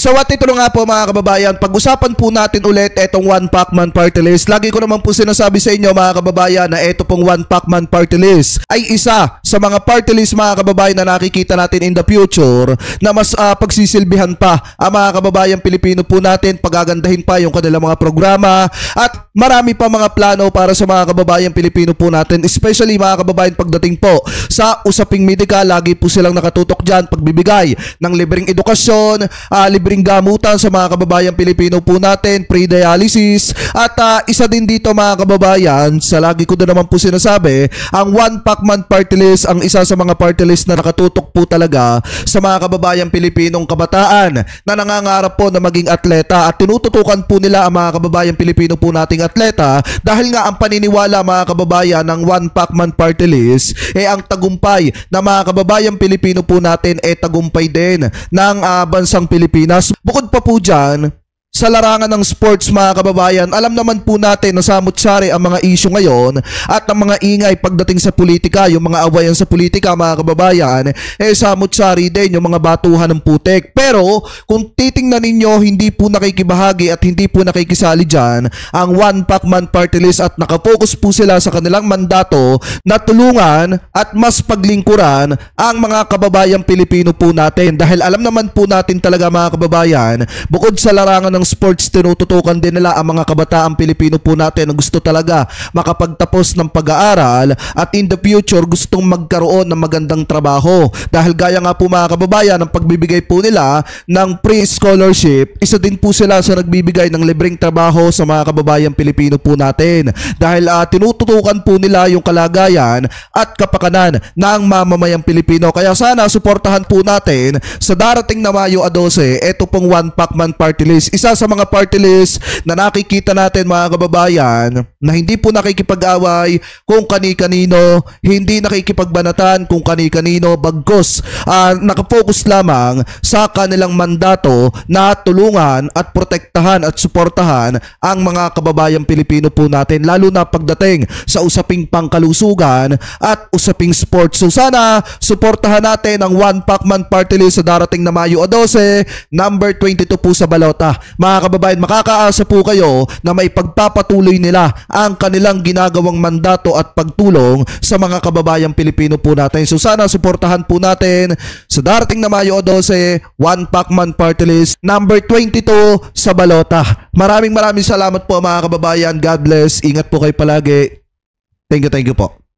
So at ito nga po mga kababayan, pag-usapan po natin ulit itong One Pacman Party List. Lagi ko naman po sinasabi sa inyo mga kababayan na ito pong One Pacman Party List ay isa sa mga party list mga kababayan na nakikita natin in the future na mas pagsisilbihan pa ang mga kababayan Pilipino po natin, pagagandahin pa yung kanilang mga programa at marami pa mga plano para sa mga kababayan Pilipino po natin, especially mga kababayan pagdating po sa usaping medikal. Lagi po silang nakatutok dyan, pagbibigay ng libreng edukasyon, libreng gamutan sa mga kababayan Pilipino po natin, pre-dialysis at isa din dito mga kababayan, sa lagi ko na naman po sinasabi, ang One Pacman Party List ang isa sa mga party list na nakatutok po talaga sa mga kababayan Pilipinong kabataan na nangangarap po na maging atleta at tinututukan po nila ang mga kababayan Pilipino po nating atleta dahil nga ang paniniwala mga kababayan ng One Pacman Party List ang tagumpay na mga kababayan Pilipino po natin tagumpay din ng bansang Pilipinas. Bukod pa po dyan, sa larangan ng sports mga kababayan, alam naman po natin na samut-sari ang mga issue ngayon at ang mga ingay pagdating sa politika, yung mga awayan sa politika mga kababayan, samut-sari din yung mga batuhan ng putek. Pero kung titingnan ninyo, hindi po nakikibahagi at hindi po nakikisali dyan ang One Pacman Party List at nakafocus po sila sa kanilang mandato na tulungan at mas paglingkuran ang mga kababayang Pilipino po natin. Dahil alam naman po natin talaga mga kababayan, bukod sa larangan ng sports, tinututukan din nila ang mga kabataang Pilipino po natin na gusto talaga makapagtapos ng pag-aaral at in the future gustong magkaroon ng magandang trabaho. Dahil gaya nga po mga kababayan, ang pagbibigay po nila ng pre-scholarship, isa din po sila sa nagbibigay ng libreng trabaho sa mga kababayang Pilipino po natin. Dahil tinututukan po nila yung kalagayan at kapakanan ng mamamayang Pilipino. Kaya sana suportahan po natin sa darating na Mayo 12, ito pong One Pacman Party List. Isa sa mga party list na nakikita natin mga kababayan na hindi po nakikipag-away kung kani-kanino, hindi nakikipagbanatan kung kani-kanino, bagkus nakafocus lamang sa kanilang mandato na tulungan at protektahan at suportahan ang mga kababayang Pilipino po natin, lalo na pagdating sa usaping pangkalusugan at usaping sports. So sana suportahan natin ang One Pacman Party List sa darating na Mayo 12, number 22 po sa balota. Mga kababayan, makakaasa po kayo na may pagpapatuloy nila ang kanilang ginagawang mandato at pagtulong sa mga kababayang Pilipino po natin. So sana suportahan po natin sa darating na Mayo 12, One Pacman Party List, number 22 sa balota. Maraming salamat po mga kababayan. God bless. Ingat po kayo palagi. Thank you po.